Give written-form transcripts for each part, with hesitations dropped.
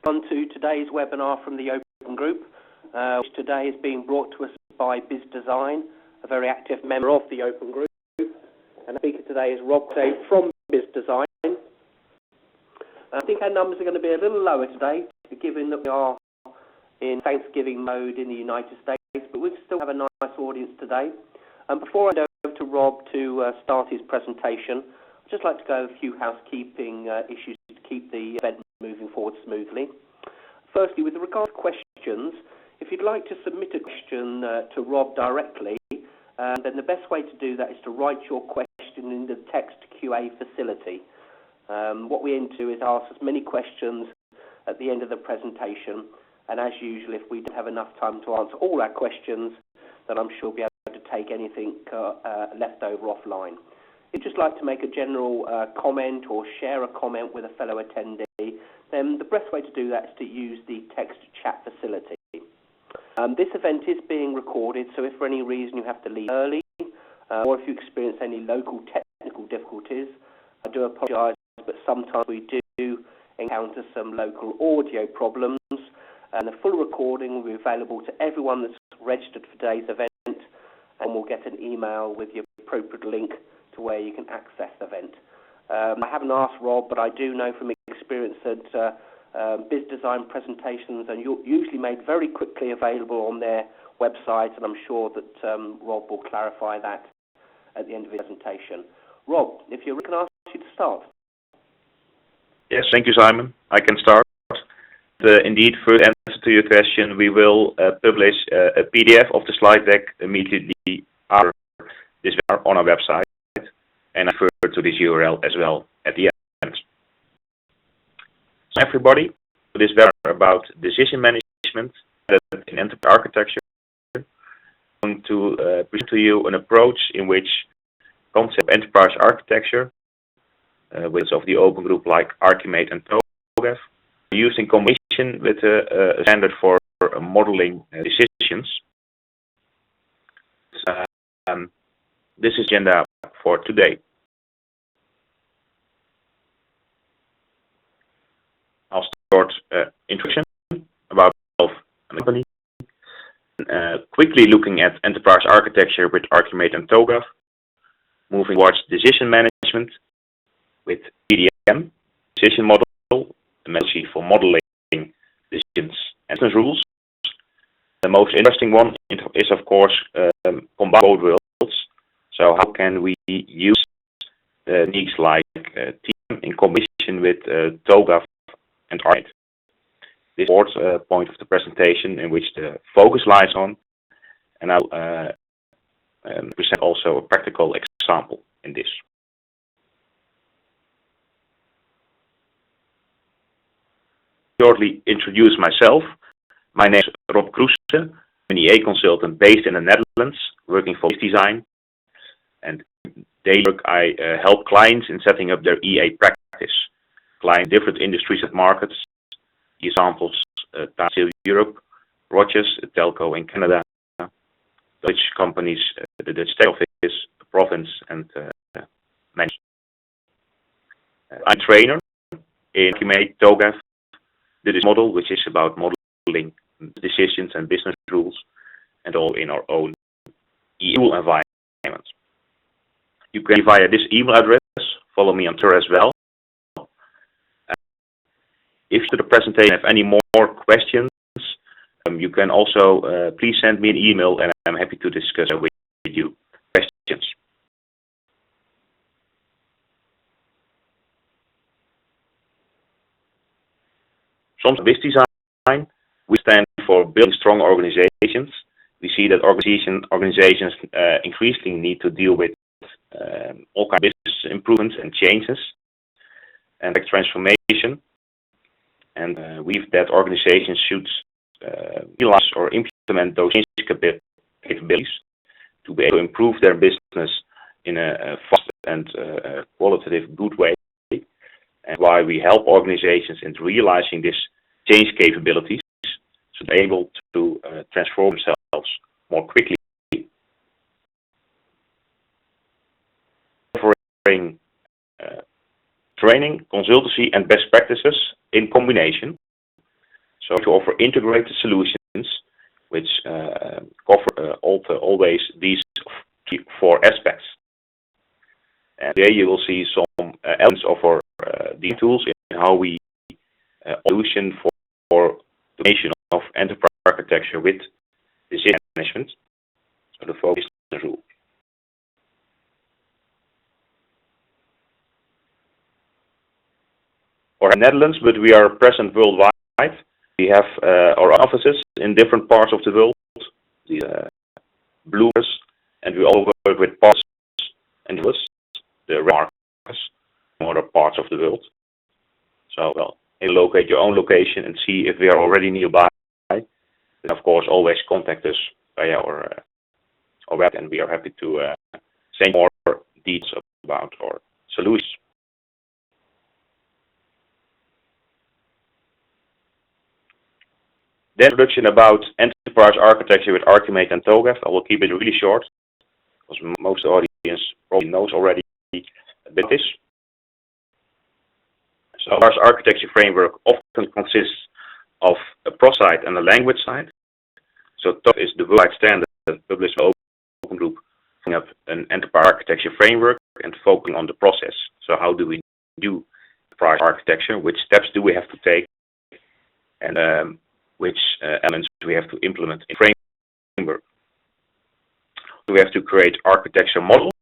On to today's webinar from the Open Group, which today is being brought to us by Biz Design, a very active member of the Open Group. And the speaker today is Rob from Biz Design. I think our numbers are going to be a little lower today, given that we are in Thanksgiving mode in the United States, but we still have a nice audience today. And before I go over to Rob to start his presentation, I'd just like to go over a few housekeeping issues to keep the event moving forward smoothly. Firstly, with regard to questions, if you'd like to submit a question to Rob directly, then the best way to do that is to write your question in the text QA facility. What we aim to do is ask as many questions at the end of the presentation, and as usual, if we don't have enough time to answer all our questions, then I'm sure we'll be able to take anything left over offline. If you'd just like to make a general comment or share a comment with a fellow attendee, then the best way to do that is to use the text chat facility. This event is being recorded, so if for any reason you have to leave early, or if you experience any local technical difficulties, I do apologise, but sometimes we do encounter some local audio problems, and the full recording will be available to everyone that's registered for today's event, and we'll get an email with the appropriate link to where you can access the event. I haven't asked Rob, but I do know from experience that Biz Design presentations are usually made very quickly available on their website, and I'm sure that Rob will clarify that at the end of his presentation. Rob, if you're ready, can I ask you to start? Yes, thank you, Simon. I can start. Indeed, first answer to your question, we will publish a PDF of the slide deck immediately after this webinar on our website, and I refer to this URL as well at the end. So everybody, this webinar about decision management in enterprise architecture. I'm going to present to you an approach in which concept of enterprise architecture, with of the open group like Archimate and TOGAF, used in combination with a standard for modeling decisions. This is the agenda for today. I'll start introduction about myself and the company, quickly looking at enterprise architecture with Archimate and TOGAF, moving towards decision management with PDM, decision model, the methodology for modeling decisions and business rules. The most interesting one is, of course, combine both worlds. So how can we use techniques like TM in combination with TOGAF and Archimate? This is the fourth point of the presentation in which the focus lies on, and I'll present also a practical example in this. Shortly introduce myself. My name is Rob Kroese. I'm an EA consultant based in the Netherlands, working for Biz Design, and daily work I help clients in setting up their EA practice. Client different industries and markets. Examples: Steel Europe, Rogers, a telco in Canada, Dutch companies, the Dutch State Office, the province, and many. I'm a trainer in Archimate TOGAF, this model, which is about modeling decisions and business rules, and all in our own EU environment. You can via this email address follow me on Twitter as well. If to the presentation have any more questions, you can also please send me an email, and I'm happy to discuss with you questions. From Biz Design, we stand for building strong organizations. We see that organizations increasingly need to deal with all kinds of business improvements and changes and transformation. And we believe that organizations should realize or implement those capabilities to be able to improve their business in a fast and qualitative good way. And why we help organizations in realizing this change capabilities so they're able to transform themselves more quickly. Offering training, consultancy, and best practices in combination. So to offer integrated solutions which cover always these 4 aspects. And here you will see some elements of our these tools in how we solution for the automation of enterprise architecture with decision management. So the focus rule. We're in the Netherlands, but we are present worldwide. We have our offices in different parts of the world, the blues, and we all work with partners and the red markers in other parts of the world. So, well, you locate your own location and see if we are already nearby. And of course, always contact us via our web, and we are happy to send more details about our solutions. The introduction about enterprise architecture with Archimate and TOGAF. I will keep it really short, because most of the audience probably knows already a bit of this. So, enterprise architecture framework often consists of a process side and a language side. So, TOGAF is the worldwide standard published by Open Group, setting up an enterprise architecture framework and focusing on the process. So, how do we do enterprise architecture? Which steps do we have to take? And which elements we have to implement in framework. We have to create architecture models,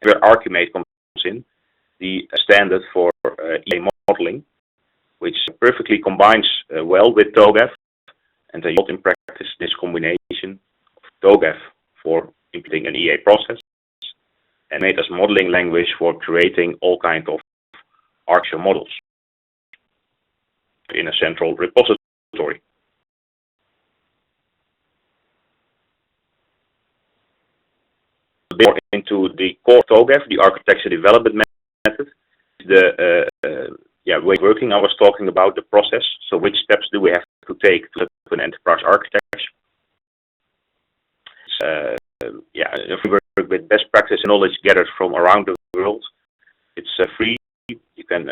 where Archimate comes in, the standard for EA modeling, which perfectly combines well with TOGAF, and a lot in practice this combination of TOGAF for implementing an EA process, and made as modeling language for creating all kinds of architecture models in a central repository. More into the core TOGAF, the architecture development method, the way of working I was talking about, the process. So which steps do we have to take to set up an enterprise architecture? If we work with best practice and knowledge gathered from around the world, it's free. You can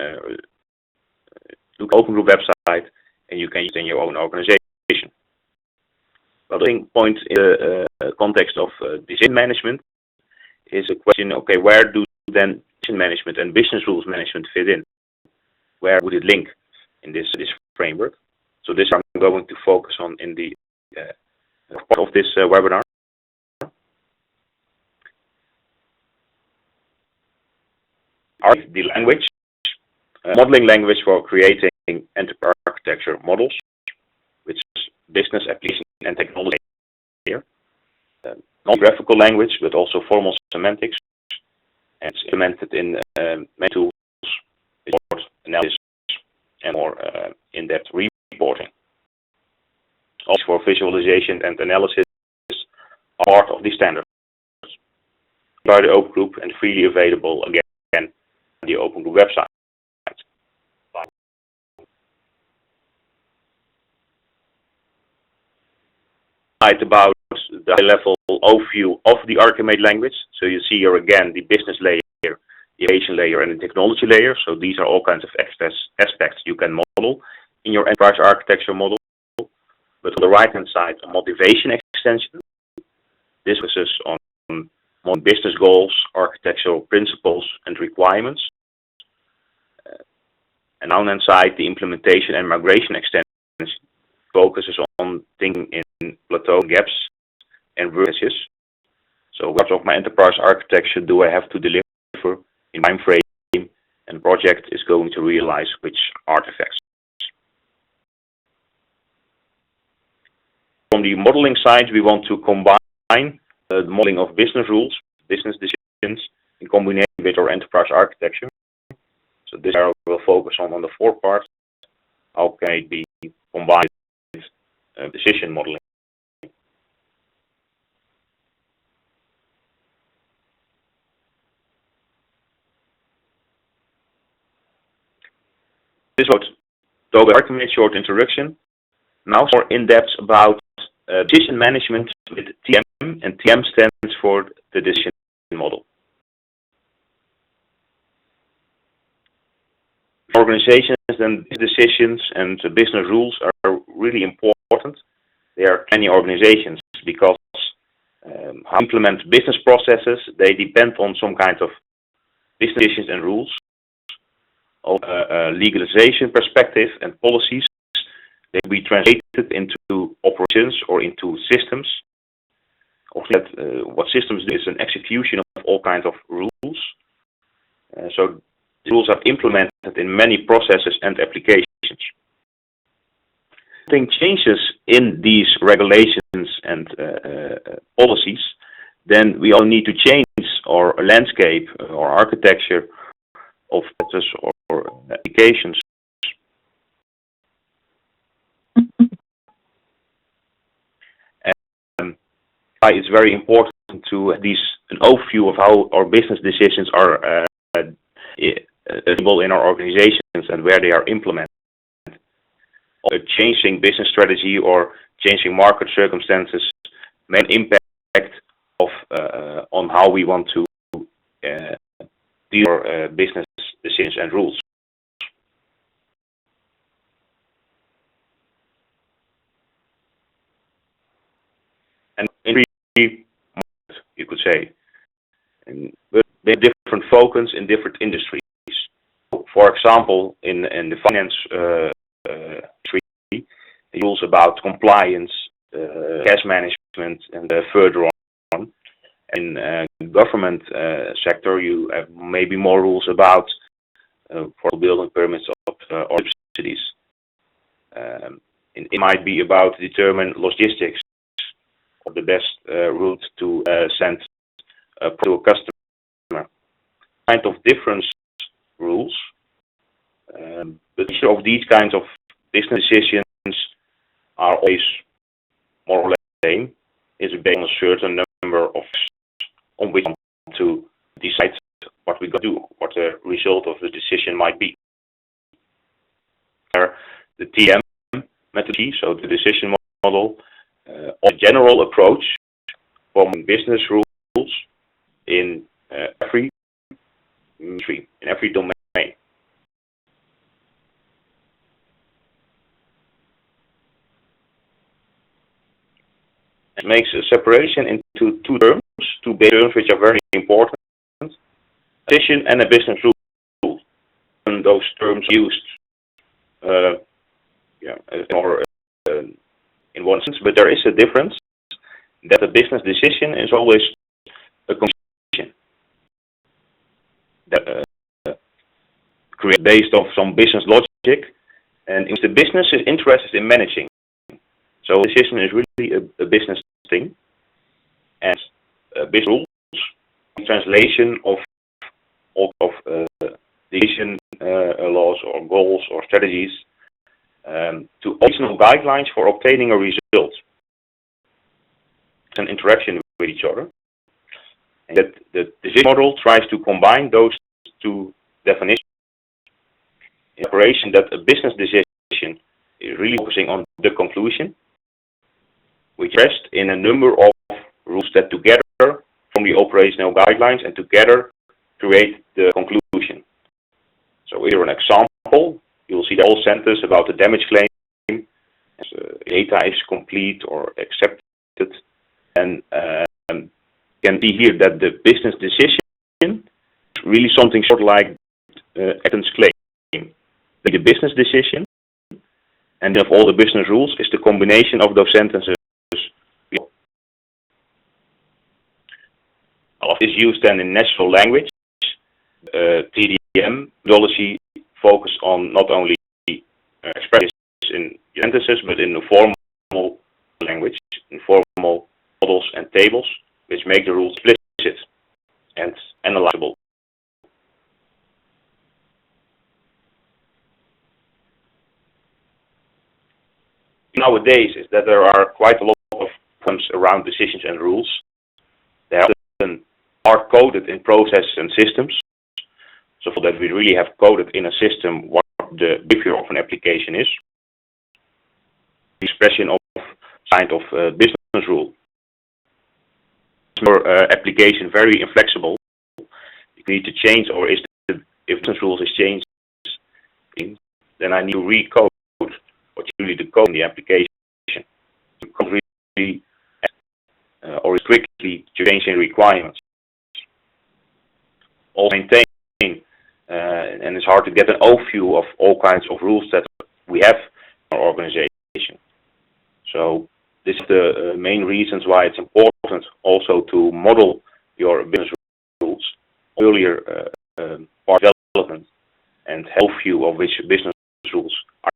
look at Open Group website and you can use it in your own organization. Well, the point in the context of decision management is a question, okay, where do then decision management and business rules management fit in? Where would it link in this framework? So this I'm going to focus on in the part of this webinar. The language, modeling language for creating enterprise architecture models, which is business, application, and technology here. Non-graphical language, but also formal semantics, and it's implemented in many tools, analysis, and more in-depth reporting. Also for visualization and analysis are part of the standards by the Open Group and freely available again on the Open Group website. About the high-level overview of the Archimate language. So you see here again the business layer, the application layer, and the technology layer. So these are all kinds of aspects you can model in your enterprise architecture model. But on the right-hand side, a motivation extension. This focuses on more business goals, architectural principles, and requirements. And on the hand side, the implementation and migration extension focuses on thinking in plateau gaps and vertices. So what of my enterprise architecture do I have to deliver in time frame, and project is going to realize which artifacts. From the modeling side, we want to combine the modeling of business rules, business decisions, in combination with our enterprise architecture. So this area will focus on the 4 parts. How can it be combined with decision modeling? This was TOGAF Archimate short introduction. Now more in depth about decision management with TM, and TM stands for the decision model. organizations, then decisions and business rules are really important. There are many organizations because how to implement business processes, they depend on some kind of business decisions and rules. Of legalization perspective and policies, they will be translated into operations or into systems. What systems do is an execution of all kinds of rules. So the rules are implemented in many processes and applications. If changes in these regulations and policies, then we all need to change our landscape or architecture of processes or applications. And it's very important to have an overview of how our business decisions are available in our organizations and where they are implemented. A changing business strategy or changing market circumstances may impact on how we want to deal with our business decisions and rules. And in you could say, but they have different focus in different industries. For example, in the finance industry, rules about compliance, cash management, and further on. In government sector, you have maybe more rules about for building permits or subsidies. It might be about determine logistics or the best route to send to a customer. Kind of different rules, but each of these kinds of business decisions are always more or less the same. It's based on a certain number of on which we want to decide what we do, what the result of the decision might be. The TM methodology, so the decision model, a general approach forming business rules in every industry, in every domain. It makes a separation into two basic terms which are very important: decision and a business rule. And those terms are used in one sense, but there is a difference that a business decision is always a decision that created based on some business logic, and if the business is interested in managing. So a decision is really a business thing, and business rules, translation of decision laws or goals or strategies to operational guidelines for obtaining a result. It's an interaction with each other. And that the decision model tries to combine those two definitions in operation, that a business decision is really focusing on the conclusion, which rests in a number of rules that together from the operational guidelines and together create the conclusion. So here an example, you'll see the whole sentence about the damage claim, data is complete or accepted, and can see here that the business decision is really something sort of like acceptance claim. The business decision and of all the business rules is the combination of those sentences. Is used then in natural language. TDM methodology focus on not only expressions in sentences, but in the formal language, in formal models and tables, which make the rules explicit and analyzable. Nowadays is that there are quite a lot of problems around decisions and rules. They are coded in processes and systems, so that we really have coded in a system what the behavior of an application is. The expression of kind of business rule. Your application very inflexible. You need to change, or if business rules is changed, then I need to recode what's usually the code in the application. You can't really or quickly changing requirements. Also maintain, and it's hard to get an overview of all kinds of rules that we have in our organization. So this is the main reasons why it's important also to model your business rules earlier part of development and have a view of which business rules are.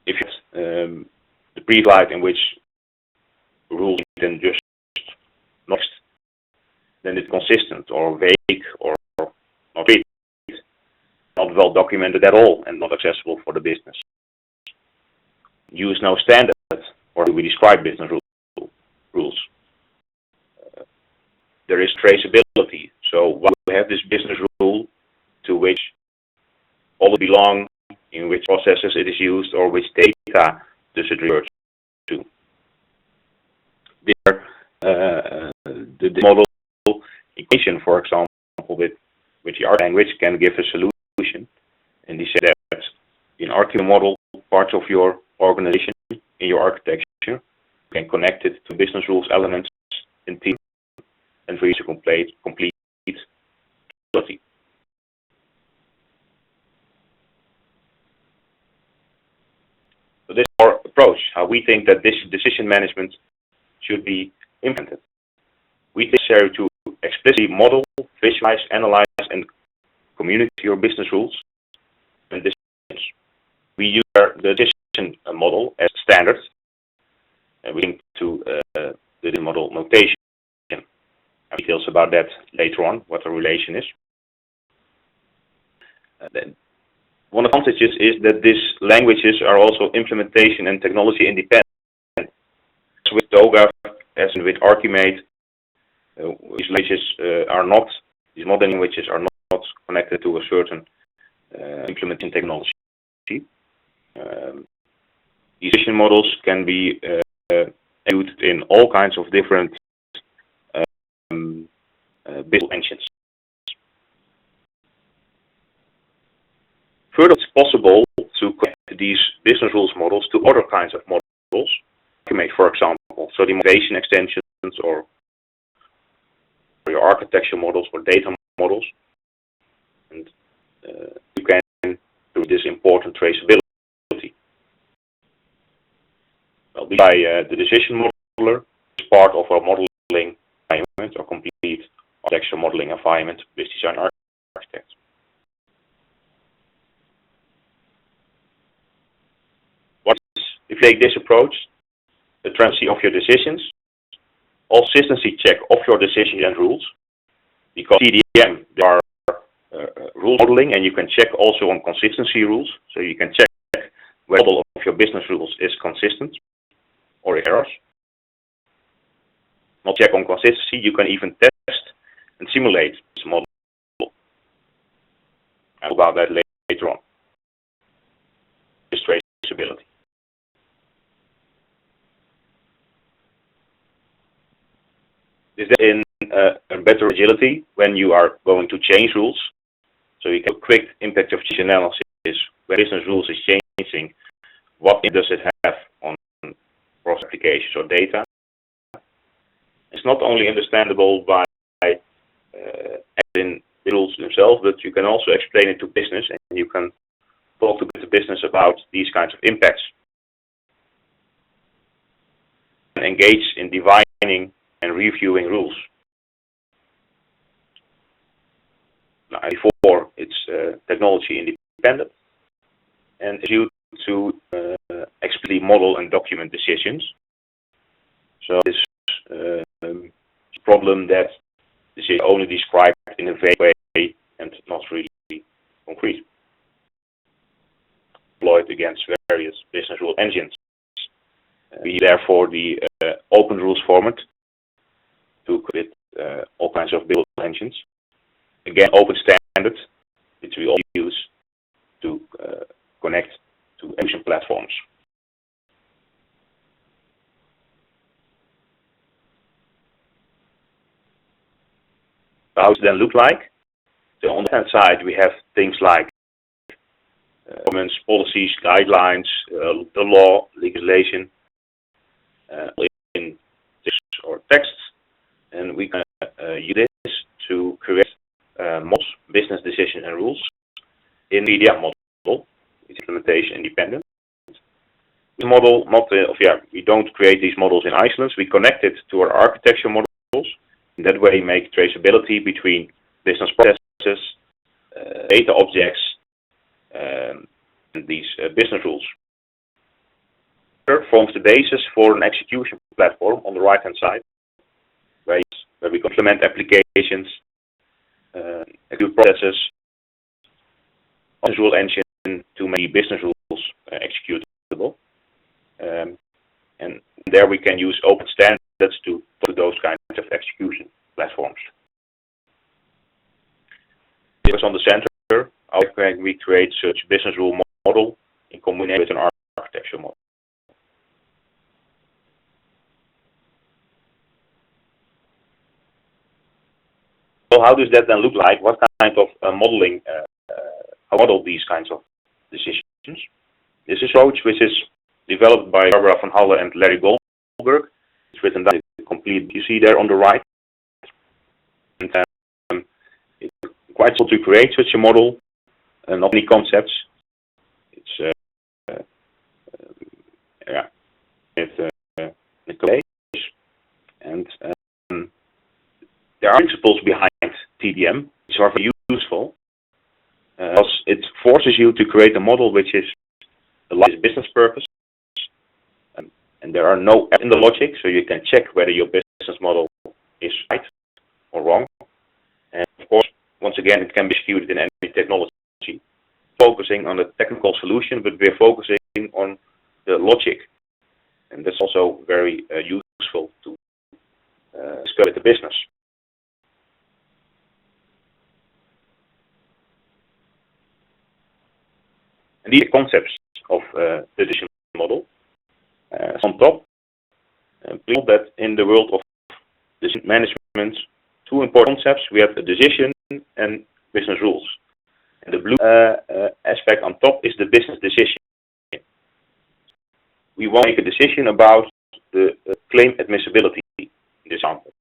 If it's the pre-slide in which rules then just next, then it's consistent or vague or not really, not well documented at all and not accessible for the business. Use no standard, or do we describe business rules? There is traceability. So while we have this business rule to which all belong, in which processes it is used, or which data does it refer to. There, the model equation, for example, with the R language can give a solution. And they say that in RQ model, parts of your organization, in your architecture, you can connect it to business rules elements in team and reach a complete quality. So this is our approach, how we think that this decision management should be implemented. We think it's necessary to explicitly model, visualize, analyze, and communicate your business rules and decisions. We use the decision model as standard, and we link to the model notation. Details about that later on, what the relation is. Then one of the advantages is that these languages are also implementation and technology independent. With TOGAF, as in with Archimate, these languages these modern languages are not connected to a certain implementing technology. Decision models can be used in all kinds of different business engines. Further, it's possible to connect these business rules models to other kinds of models, for example, so the motivation extensions or your architecture models or data models, and you can do this important traceability. Well, by the decision modeler is part of our modeling environment or complete architecture modeling environment with design architects. If you take this approach, the transparency of your decisions, all consistency check of your decisions and rules, because CDM there are rule modeling, and you can check also on consistency rules, so you can check whether the model of your business rules is consistent or errors. Not check on consistency, you can even test and simulate this model. I'll about that later on. This traceability. Is that in a better agility when you are going to change rules? So you can quick impact of change analysis when business rules is changing. What does it have on process applications or data? It's not only understandable by in the rules themselves, but you can also explain it to business, and you can talk to the business about these kinds of impacts. And engage in defining and reviewing rules. Now, before it's technology independent and is used to explicitly model and document decisions. So this problem that this is only described in a vague way and not really concrete. Deployed against various business rule engines. We therefore the open rules format to create all kinds of build engines. Again, open standard, which we all use to connect to engine platforms. How does it then look like? So on the hand side, we have things like governments, policies, guidelines, the law, legislation, in this or text, and we can use this to create models, business decision and rules in media model. It's implementation independent. This model, we don't create these models in Iceland. We connect it to our architecture models. In that way, make traceability between business processes, data objects, and these business rules. Forms the basis for an execution platform on the right-hand side, where we implement applications, execute processes, rule engine to make business rules executable. And there we can use open standards to those kinds of execution platforms. Because on the center, how can we create such business rule model in combination with an architecture model? So how does that then look like? What kind of modeling, how model these kinds of decisions? This approach, which is developed by Barbara van Halle and Larry Goldberg, it's written down complete. You see there on the right. And it's quite simple to create such a model, not many concepts. It's it goes, and there are principles behind TDM which are very useful, because it forces you to create a model which is aligned with business purpose, and there are no errors in the logic, so you can check whether your business model is right or wrong. And of course, once again, it can be executed in any technology, focusing on the technical solution, but we're focusing on the logic, and that's also very useful to discuss with the business. And these are concepts of the decision model. On top, please note that in the world of decision management, two important concepts. We have a decision and business rules. And the blue aspect on top is the business decision. We want to make a decision about the claim admissibility in this example.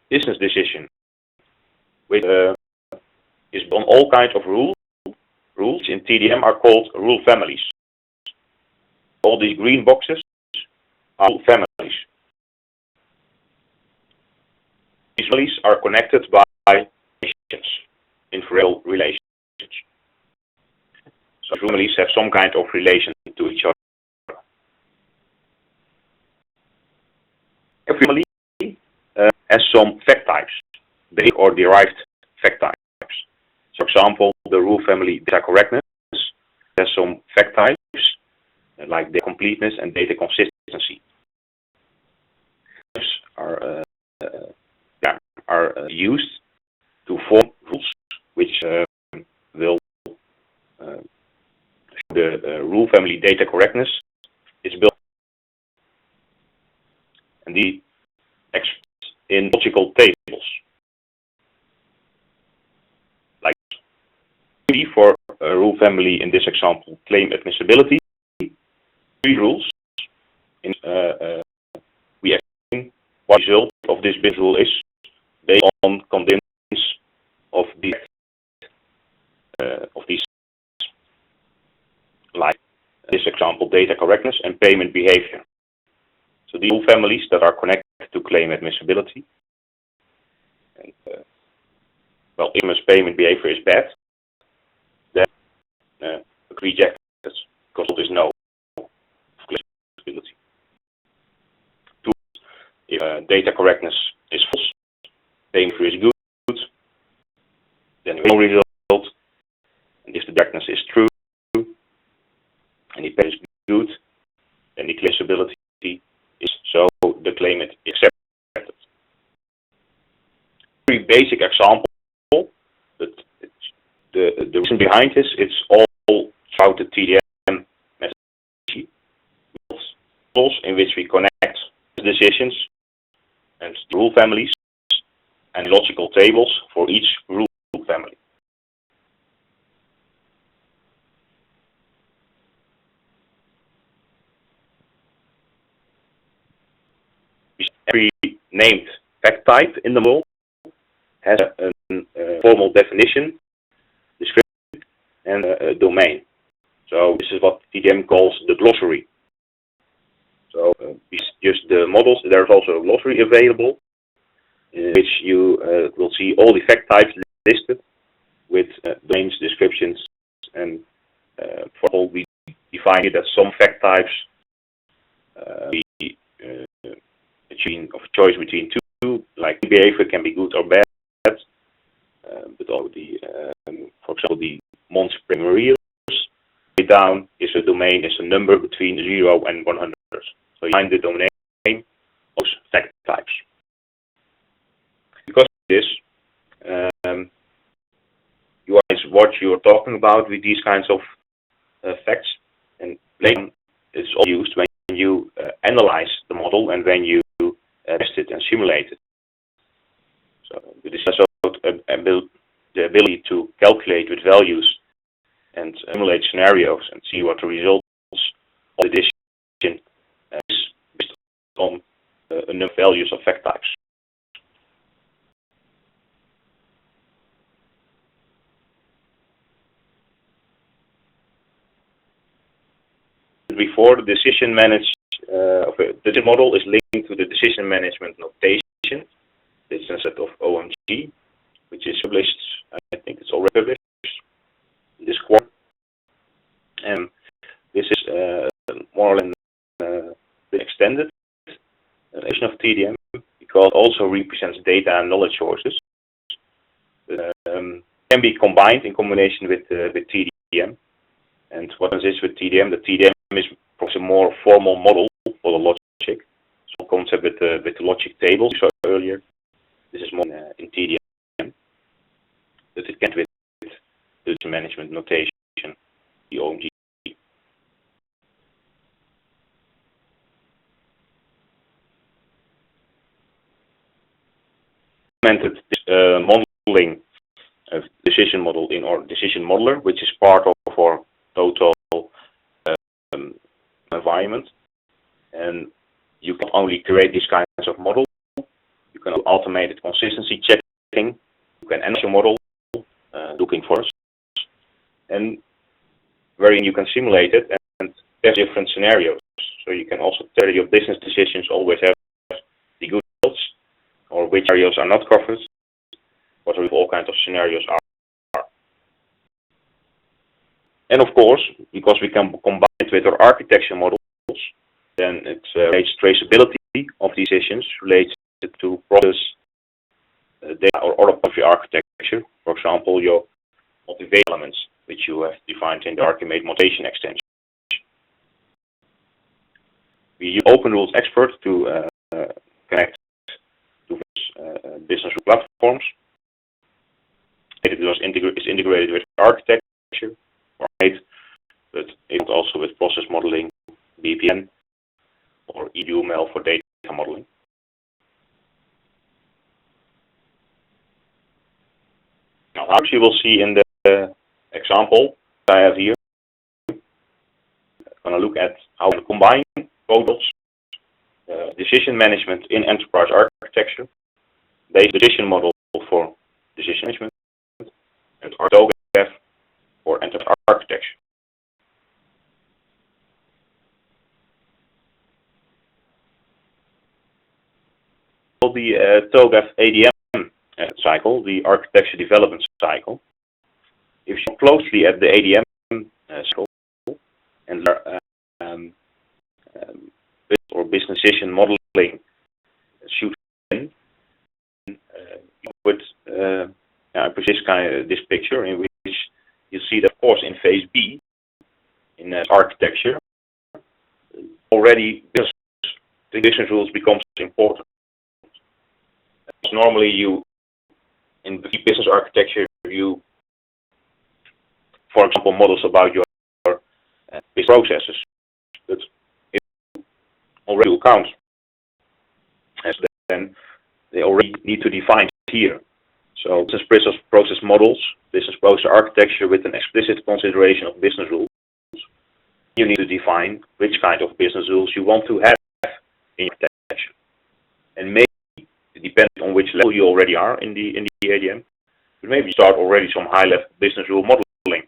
Business decision, which is on all kinds of rules. Rules in TDM are called rule families. All these green boxes are rule families. These families are connected by relations, inferential relations. So families have some kind of relation to each other. Every family has some fact types, basic or derived fact types. For example, the rule family data correctness has some fact types like data completeness and data consistency. Are used to form rules which will the rule family data correctness is built, and the in logical tables. Like for a rule family in this example, claim admissibility, three rules. In, we explain what the result of this business rule is based on conditions of these like this example, data correctness and payment behavior. So these rule families that are connected to claim admissibility. And, well, if payment behavior is bad, then reject it because there is no admissibility. Two, if data correctness is false, payment behavior is good, then no result. And if the correctness is true, and the payment is good, then the claimability is so the claimant is accepted. Very basic example, but the reason behind this, it's all throughout the TDM methodology, in which we connect the decisions and the rule families and logical tables for each rule family. Every named fact type in the model has a formal definition, description, and a domain. So this is what TDM calls the glossary. So just the models, there's also a glossary available, in which you will see all the fact types listed with domains, descriptions, and for example, we define it that some fact types of choice between two, like behavior can be good or bad, but also for example, the Mons Primarius down is a domain, is a number between 0 and 100. So you find the domain of those fact types. Because of this, you always what you're talking about with these kinds of facts, and later it's all used when you analyze the model and when you test it and simulate it. So this is also the ability to calculate with values and simulate scenarios and see what the results of the decision is based on enough values of fact types. Before the decision the model is linked to the decision management notation. This is a set of OMG, which is published. I think it's already published this quarter. And this is more or less the extended version of TDM because it also represents data and knowledge sources. Can be combined in combination with TDM. And what is this with TDM? The TDM is perhaps a more formal model for the logic. So concept with the logic tables you saw earlier. This is more in TDM, but it can with the management notation, the OMG. Implemented modeling decision model in our decision modeler, which is part of our total environment. And you can only create these kinds of models. You can automated consistency checking. You can analyze your model looking for us, and wherein you can simulate it and test different scenarios. So you can also tell your business decisions always have the good results, or which areas are not covered, what all kinds of scenarios are. And of course, because we can combine it with our architecture models, then it relates traceability of decisions related to process data or other part of your architecture. For example, your motivation elements, which you have defined in the Archimate notation extension. We use Open Rules Expert to connect to business platforms. It is integrated with architecture, but it's also with process modeling, BPN, or EUML for data modeling. Now, as you will see in the example I have here, I'm going to look at how to combine models, decision management in enterprise architecture, based decision model for decision management, and TOGAF for enterprise architecture. The TOGAF ADM cycle, the architecture development cycle. If you look closely at the ADM cycle and or business decision modeling should in, you put this picture in which you see that, of course, in phase B, in architecture, already the business rules becomes important. Normally, in business architecture, you, for example, models about your business processes, but if you already account, as then they already need to define here. So business process models, business process architecture with an explicit consideration of business rules. You need to define which kind of business rules you want to have in your architecture. And maybe, depending on which level you already are in the ADM, you maybe start already some high-level business rule modeling.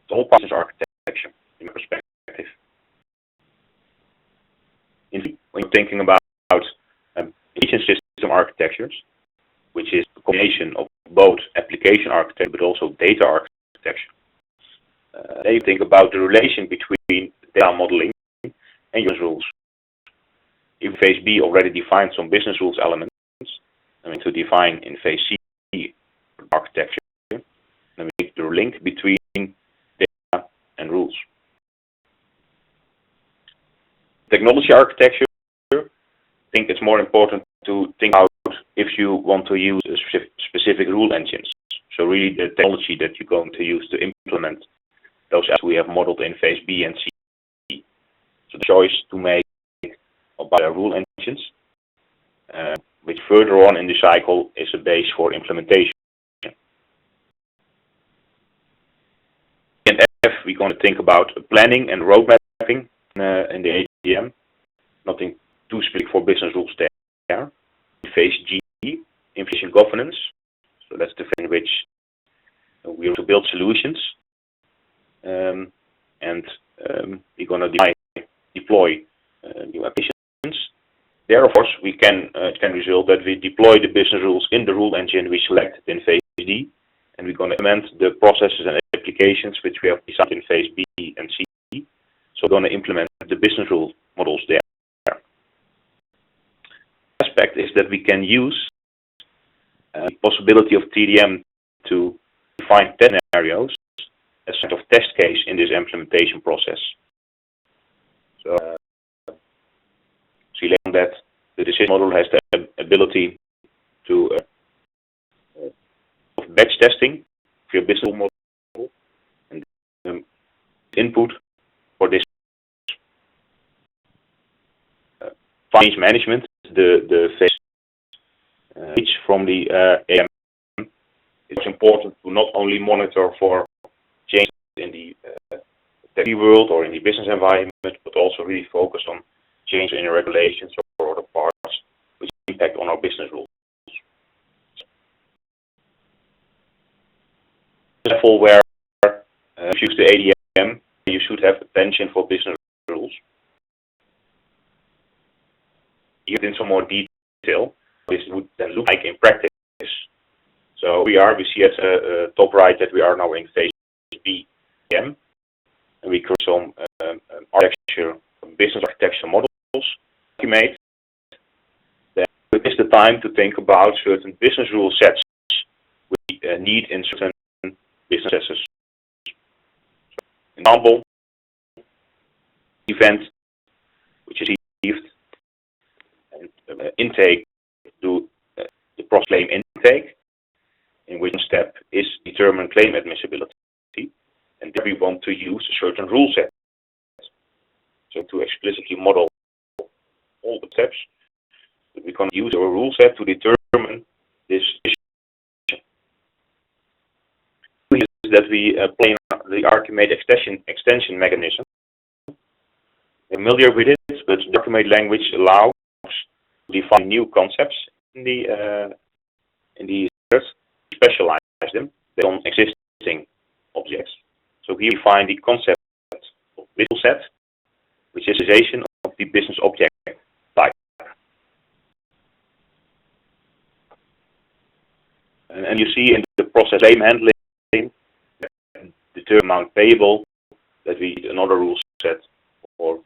The whole business architecture, in my perspective. When you're thinking about information system architectures, which is a combination of both application architecture but also data architecture, then you think about the relation between data modeling and business rules. If phase B already defined some business rules elements, I mean to define in phase C architecture, then we make the link between data and rules. Technology architecture, I think it's more important to think about if you want to use a specific rule engines. So really the technology that you're going to use to implement those as we have modeled in phase B and C. So the choice to make about our rule engines, which further on in the cycle is a base for implementation. In F, we're going to think about planning and road mapping in the ADM. Nothing too specific for business rules there. In phase G, information governance. So that's the phase in which we have to build solutions. We're going to deploy new applications. There, of course, we can result that we deploy the business rules in the rule engine we selected in phase D, and we're going to implement the processes and applications which we have designed in phase B and C. So we're going to implement the business rule models there. The aspect is that we can use the possibility of TDM to define test scenarios as a sort of test case in this implementation process. So, see that the decision model has the ability to batch testing for your business model and input for this change management. The phase each from the AM. It's important to not only monitor for change in the tech world or in the business environment, but also really focus on change in regulations or other parts which impact on our business rules. Level where if you use the ADM, you should have attention for business rules. Even in some more detail, this would then look like in practice. So we see at the top right that we are now in phase B, and we create some architecture, business architecture models we made. Then it is the time to think about certain business rule sets we need in certain businesses. Example, event which is received, and intake to the process claim intake, in which step is determine claim admissibility, and there we want to use a certain rule set. So to explicitly model all the steps, we can use our rule set to determine this issue. That we play the Archimate extension mechanism. We're familiar with it, but the Archimate language allows to define new concepts in the specialize them on existing objects. So here we find the concept of business set, which is the association of the business object type. And you see in the process claim handling, the term amount payable, that we need another rule set for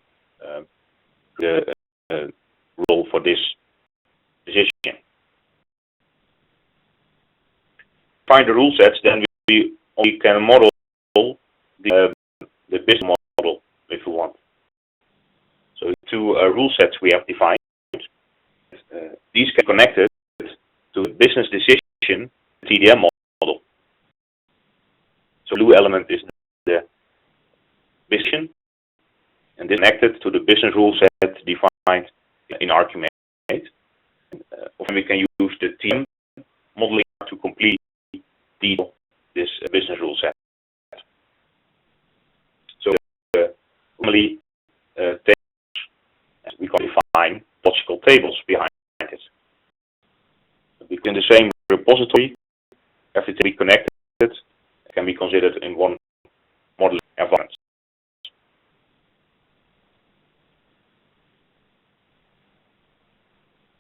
the rule for this decision. Find the rule sets, then we only can model the business model if we want. So two rule sets we have defined. These can be connected to the business decision TDM model. So blue element is the decision, and this connected to the business rule set defined in Archimate. we can use the TM modeling to complete this business rule set. So normally tables, we can define logical tables behind it. Within the same repository, everything we connected can be considered in one modeling environment.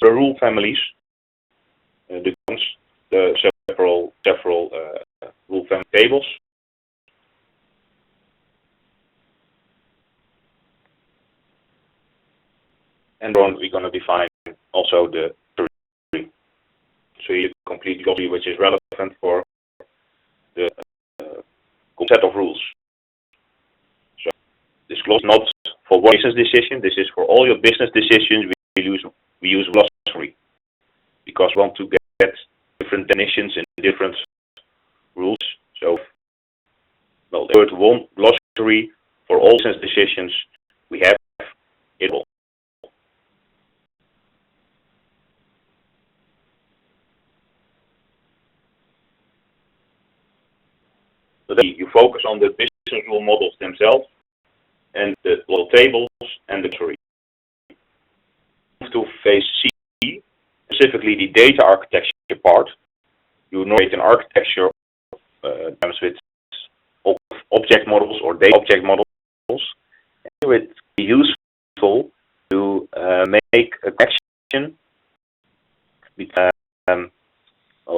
The rule families, the several rule family tables. And then we're going to define also the tree. So you complete the which is relevant for the set of rules. So this clause is not for one business decision. This is for all your business decisions. We use glossary because we want to get different definitions and different rules. So, well, the word one glossary for all business decisions we have it all. So then you focus on the business rule models themselves and the little tables and the tree. Move to phase C, specifically the data architecture part. You normate an architecture with object models or data object models. It would be useful to make a connection between, well,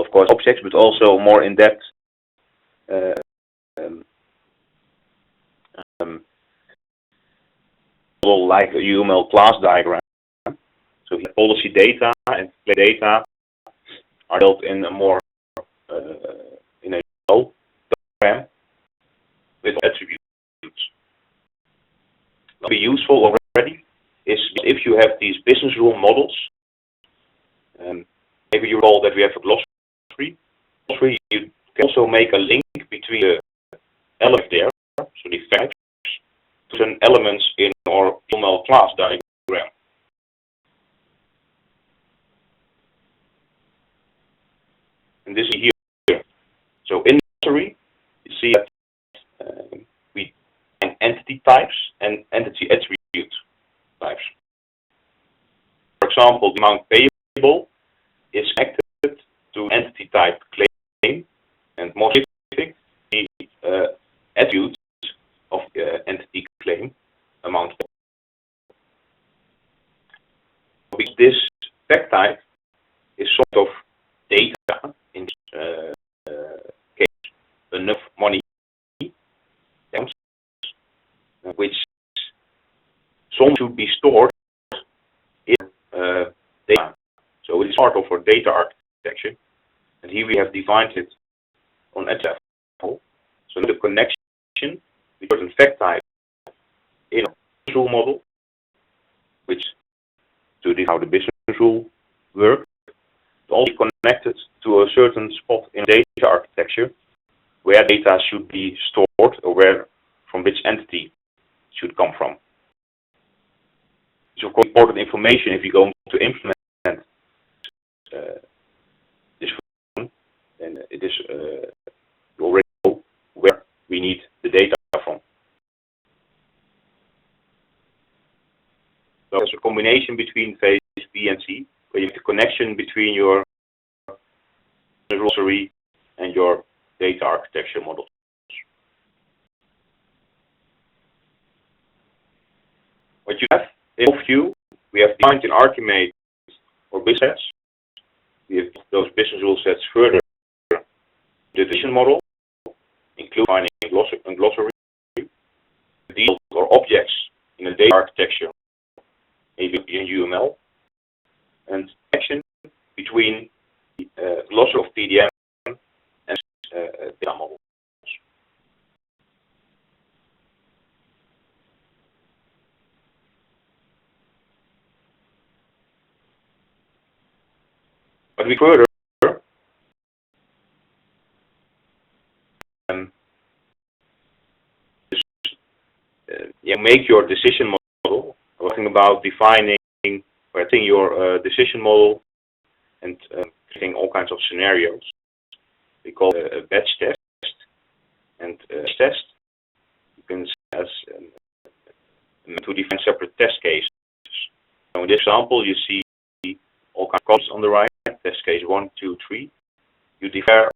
of course, objects, but also more in depth. Like a UML class diagram. So policy data and play data are built in a more in a program with attributes. What will be useful already is if you have these business rule models. Maybe you recall that we have a glossary. You can also make a link between the elements there, so the facts, to certain elements in our UML class diagram. And this is here. So in the glossary, you see that we find entity types and entity attribute types. For example, the amount payable is connected to entity type claim, and more specific, the attribute of entity claim amount. Because this fact type is sort of data in case enough money which some should be stored in data. So it is part of our data architecture, and here we have defined it on edge level. So the connection between fact type in a rule model, which to how the business rule works, also connected to a certain spot in data architecture where data should be stored or where from which entity should come from. It's of course important information if you're going to implement this function, then it is you already know where we need the data from. So there's a combination between phase B and C, where you have the connection between your glossary and your data architecture model. What you have in view, we have defined in Archimate or business sets. We have those business rule sets further. The decision model, including finding a glossary, deals or objects in a data architecture, maybe in UML, and connection between the glossary of PDM and data model. But we further make your decision model, talking about defining or setting your decision model and creating all kinds of scenarios. We call it a batch test. And batch test, you can see as to define separate test cases. So in this example, you see all kinds of columns on the right, test case 1, 2, 3. You declare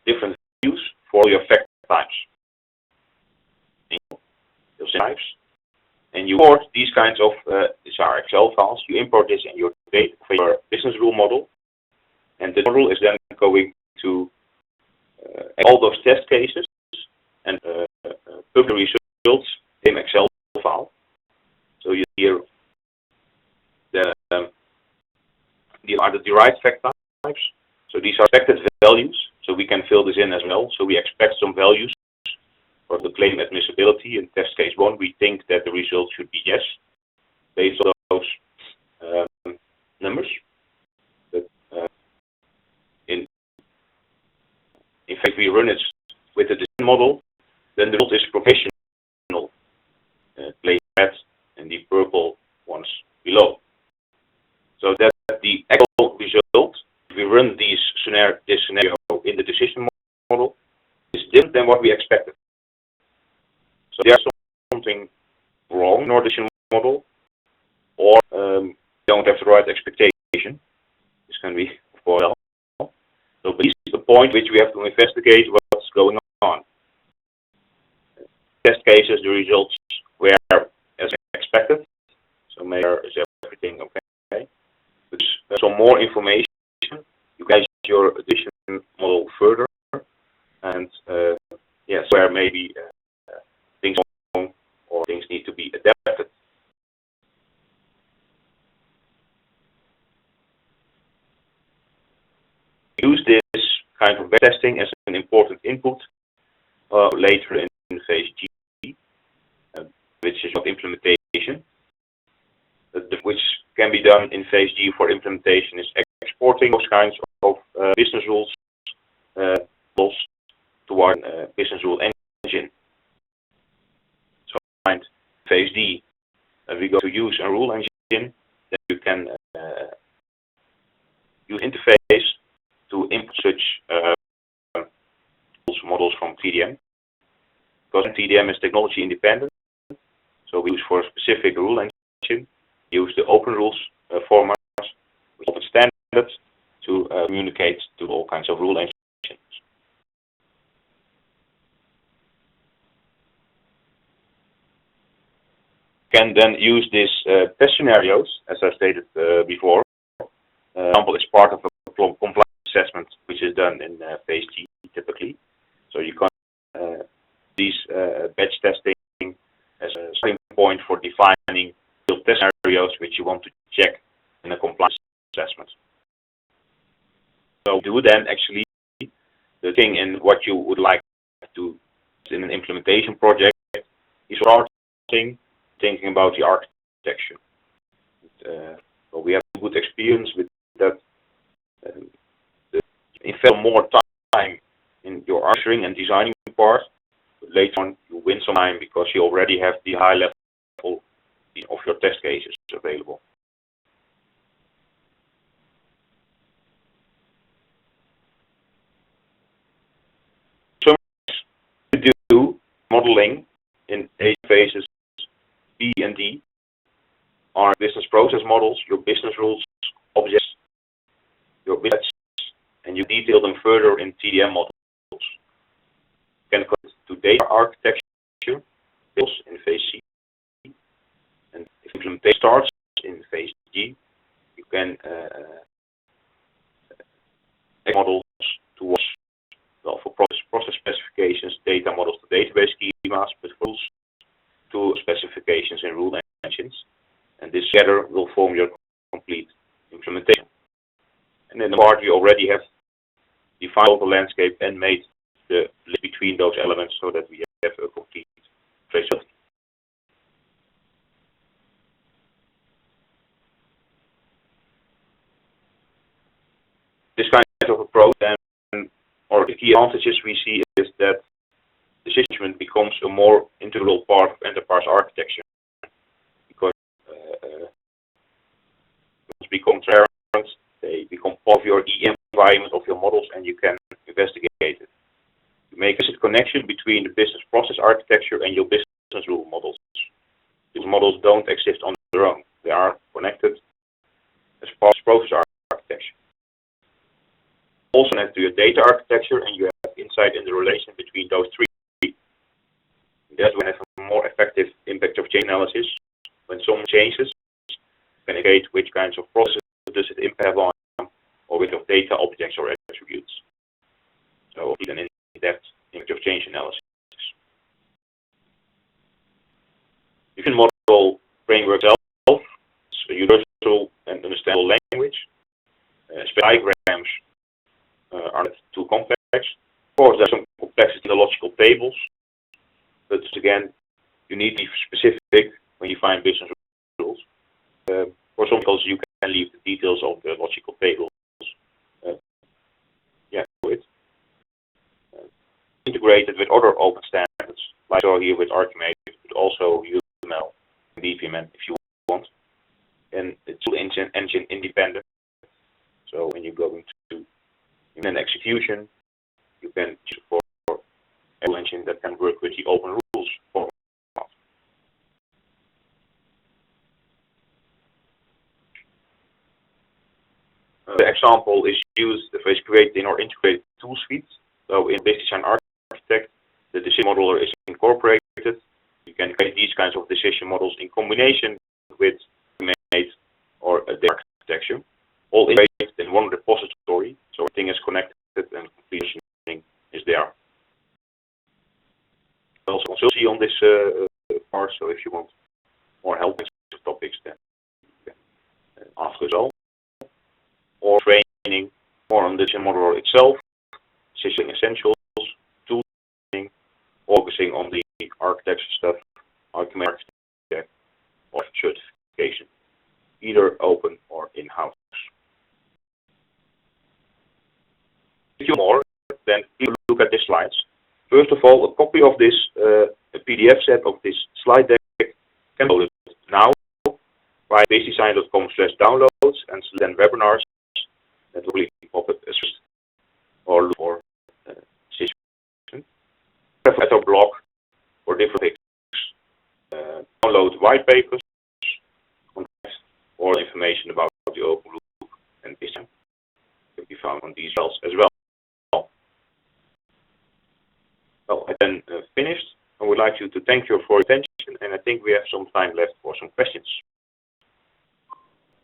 different values for your factor types. Those types. And you import these kinds of, these are Excel files, you import this in your data for your business rule model. And the model is then going to all those test cases and publish the results in Excel file. So you here are the derived factor types. So these are expected values. So we can fill this in as well. So we expect some values for the claim admissibility. In test case 1, we think that the result should be yes, based on those numbers. But in fact, we run it with the design model, then the result is professional, plain red, and the purple ones below. So that the actual result, if we run this scenario in the decision model, is different than what we expected. So there's something wrong in our decision model, or we don't have the right expectation. This can be, of course, well. So this is the point which we have to investigate what's going on. Test cases, the results were as expected. So maybe is everything okay? But some more information, you can use your decision model further, and yes, where maybe things are wrong or things need to be adapted. Use this kind of testing as an important input later in phase G, which is not implementation. Which can be done in phase G for implementation is exporting those kinds of business rules toward business rule engine. So in phase D, we go to use a rule engine. Then you can use interface to input such models from TDM. Because TDM is technology independent, so we use for a specific rule engine, use the open rules formats, open standards to communicate to all kinds of rule engines. Can then use these test scenarios, as I stated before. Example is part of a compliance assessment, which is done in phase G typically. So you can these batch testing as a starting point for defining the test scenarios which you want to check in a compliance assessment. So do then actually the thing in what you would like to in an implementation project is starting thinking about the architecture. Well, we have a good experience with that. Invest more time in your answering and designing part. But later on, you win some time because you already have the high level of your test cases available. So to do modeling in 8 phases B and D are business process models, your business rules, objects, your business, and you detail them further in TDM models. You can go to data architecture in phase C, and if implementation starts in phase G, you can models towards, well, for process specifications, data models to database schemas, but rules to specifications and rule engines, and this together will form your complete implementation. And in the part we already have defined the landscape and made the link between those elements so that we have a complete traceability. This kind of approach, or the key advantages we see is that decision management becomes a more integral part of enterprise architecture, because become transparent, they become part of your make a connection between the business process architecture and your business rule models. These models don't exist on their own. They are connected as part of process architecture. Also connect to your data architecture, and you have insight in the relation between those three. That's when you have a more effective impact of change analysis. When someone changes, you can indicate which kinds of processes does it impact on, or which of data objects or attributes. So an in-depth impact of change analysis. You can model framework itself. It's a universal and understandable language. Diagrams are not too complex. Of course, there's some complexity in the logical tables, but again, you need to be specific when you find business rules. For some fields, you can leave the details of the logical tables. Integrated with other open standards, like so here with Archimate, but also UML and DPMN if you want. And it's engine independent. So when you're going to an execution, you can choose for an engine that can work with the open rules format. The example is used if it's created in our integrated tool suite. So in Business Design Architect, the decision modeler is incorporated. You can create these kinds of decision models in combination with Archimate or a data architecture, all integrated in one repository, so everything is connected and completion is there. Also consultancy on this part, so if you want more help with topics, then you can ask us all. Or training more on the decision modeler itself, decision essentials, tooling, focusing on the architecture stuff, Archimate architect, or certification, either open or in-house. If you more, then please look at the slides. First of all, a copy of this a PDF set of this slide deck can be downloaded now by businessdesign.com/downloads and then webinars that will be pop up as or look for session. At our blog for different topics. Download white papers, or information about the open loop and design can be found on these files as well. Well, I then finished. I would like you to thank you for your attention, and I think we have some time left for some questions.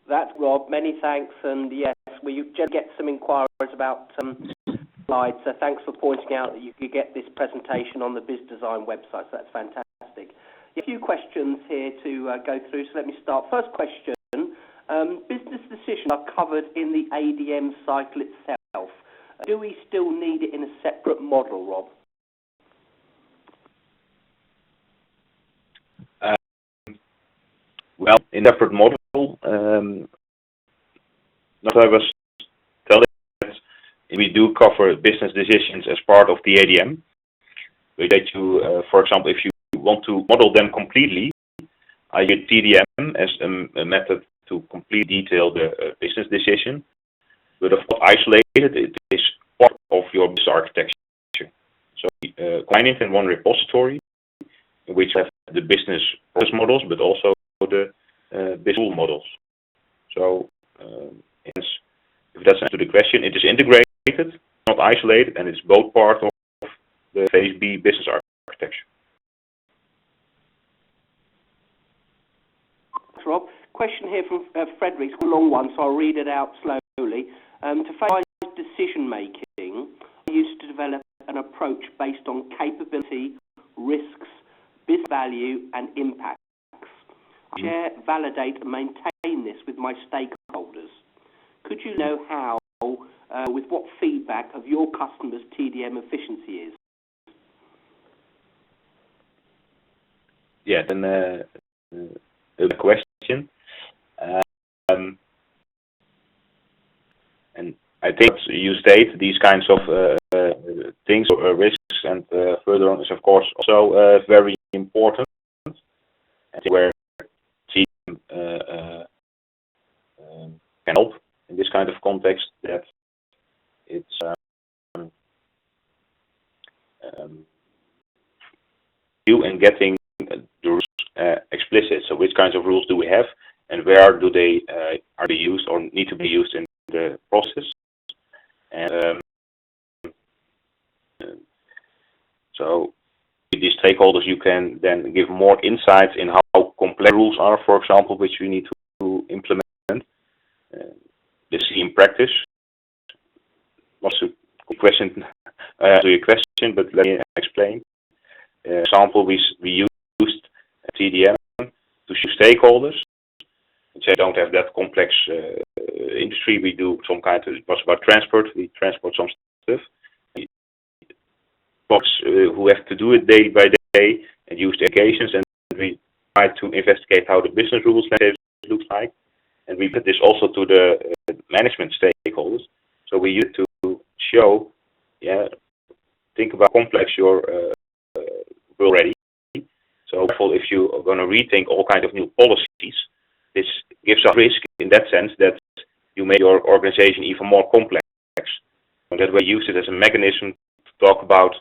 That's Rob. Many thanks, and yes, we just get some inquiries about slides. So thanks for pointing out that you could get this presentation on the Biz Design website. So that's fantastic. A few questions here to go through. So let me start. First question: business decisions are covered in the ADM cycle itself. Do we still need it in a separate model, Rob? Well, in a separate model, not I was telling that we do cover business decisions as part of the ADM. We let you, for example, if you want to model them completely, I use TDM as a method to completely detail the business decision. But of course, isolated, it is part of your business architecture. So combine it in one repository, in which have the business process models, but also the business rule models. So, if that's answer the question, it is integrated, not isolated, and it's both part of the phase B business architecture. Thanks, Rob. Question here from Frederick. It's a long one, so I'll read it out slowly. To finalize decision making, I used to develop an approach based on capability, risks, business value, and impact. Share, validate, and maintain this with my stakeholders. Could you know how, with what feedback of your customers' TDM efficiency is? Yeah, then a question. And I think you state these kinds of things or risks, and further on is of course also very important. And where team can help in this kind of context, that it's you and getting the rules explicit. So which kinds of rules do we have, and where do they are they used or need to be used in the process? And so with these stakeholders, you can then give more insights in how complex rules are, for example, which we need to implement. They see in practice. Also, question to your question, but let me explain. Example, we used TDM to show stakeholders. They don't have that complex industry. We do some kind of, it was about transport. We transport some stuff. Folks who have to do it day by day and use the occasions, and we try to investigate how the business rules looks like. And we put this also to the management stakeholders. So we use it to show, think about how complex your will already. So if you are going to rethink all kinds of new policies, this gives a risk in that sense that you make your organization even more complex. And that we use it as a mechanism to talk about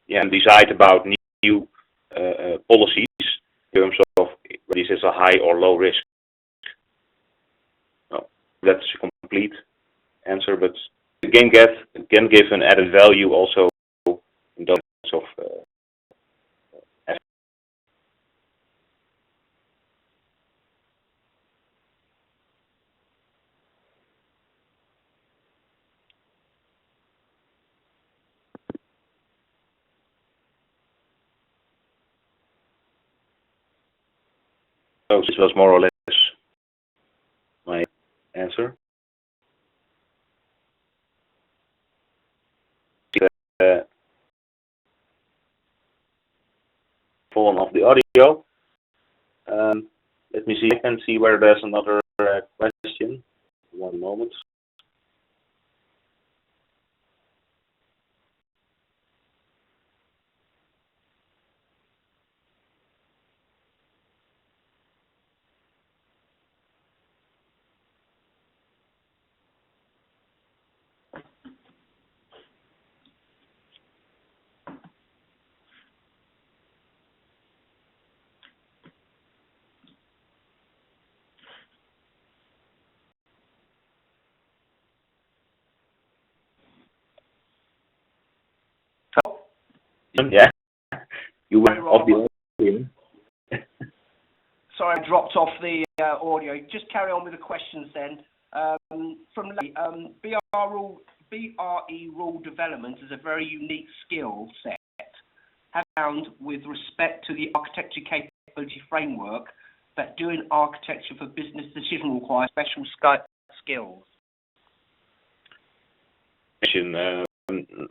and decide about new policies in terms of whether this is a high or low risk. No, that's a complete answer, but it can give an added value also in terms of so this was more or less my answer. Fallen off the audio. Let me see. I can see where there's another question. One moment. Yeah, you went off the audio. Sorry, I dropped off the audio. Just carry on with the questions then. From BRE rule development is a very unique skill set. Have found with respect to the architecture capability framework that doing architecture for business decision requires special skills.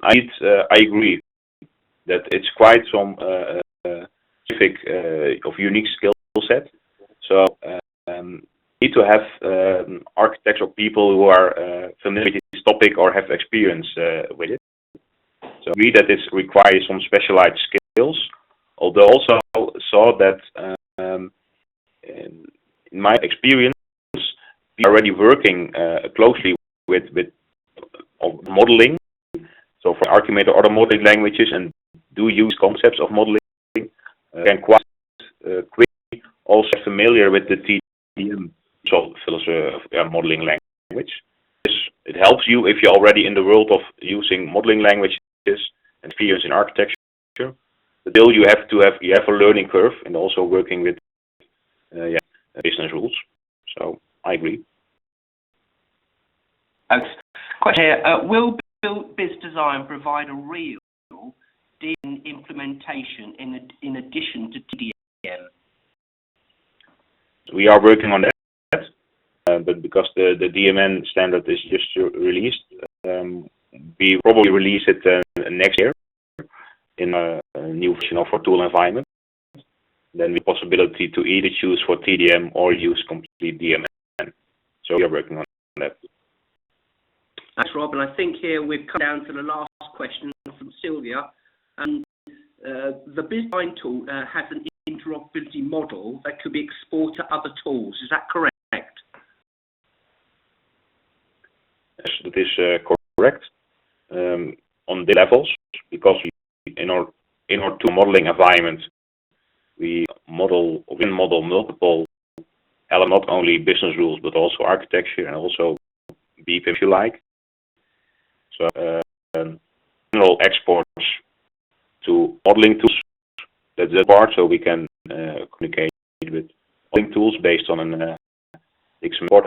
I agree that it's quite some specific of unique skill set. So need to have architects or people who are familiar with this topic or have experience with it. So I agree that this requires some specialized skills. Although also saw that in my experience, we are already working closely with modeling. So for Archimate or other modeling languages, and do use concepts of modeling, can quite quickly also familiar with the TDM modeling language. It helps you if you're already in the world of using modeling languages and experience in architecture. But still, you have a learning curve and also working with business rules. So I agree. Question here: will BizDesign provide a real DMN implementation in addition to TDM? We are working on that, but because the DMN standard is just released, we probably release it next year in a new version of our tool environment. Then the possibility to either choose for TDM or use complete DMN. So we are working on that. Thanks, Rob. And I think here we've come down to the last question from Sylvia. The BizDesign tool has an interoperability model that could be exported to other tools. Is that correct? Yes, that is correct. on the levels, because in our to modeling environment, we model multiple elements, not only business rules but also architecture and also BPM if you like. So general exports to modeling tools. That's the part, so we can communicate with modeling tools based on an export.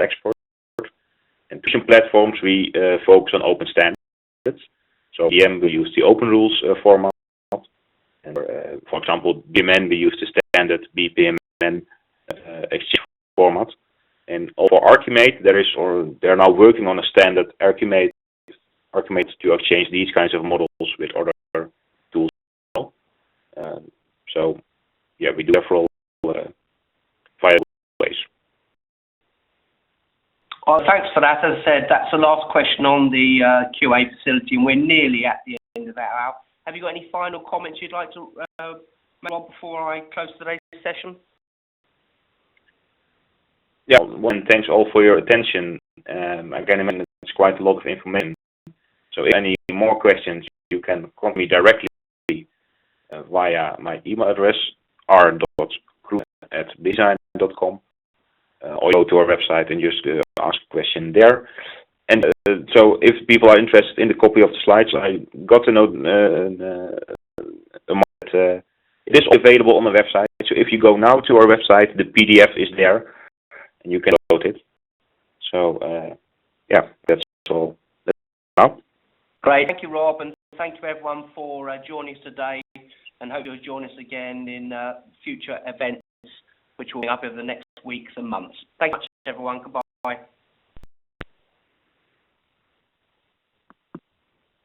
And vision platforms, we focus on open standards. So DM, we use the open rules format. And for example, BMN, we use the standard BPMN exchange format. And for Archimate, they're now working on a standard Archimate to exchange these kinds of models with other tools. So yeah, we do several viable ways. Well, thanks for that. As I said, that's the last question on the QA facility, and we're nearly at the end of that hour. Have you got any final comments you'd like to make on before I close today's session? Yeah, one, thanks all for your attention. I can imagine it's quite a lot of information. So if any more questions, you can contact me directly via my email address, r.groep@design.com. Or go to our website and just ask a question there. And so if people are interested in the copy of the slides, I got to know that it is available on the website. So if you go now to our website, the PDF is there, and you can download it. So yeah, that's all. Great. Thank you, Rob, and thank you everyone for joining us today, and hope you'll join us again in future events which will be up over the next weeks and months. Thank you much, everyone. Goodbye.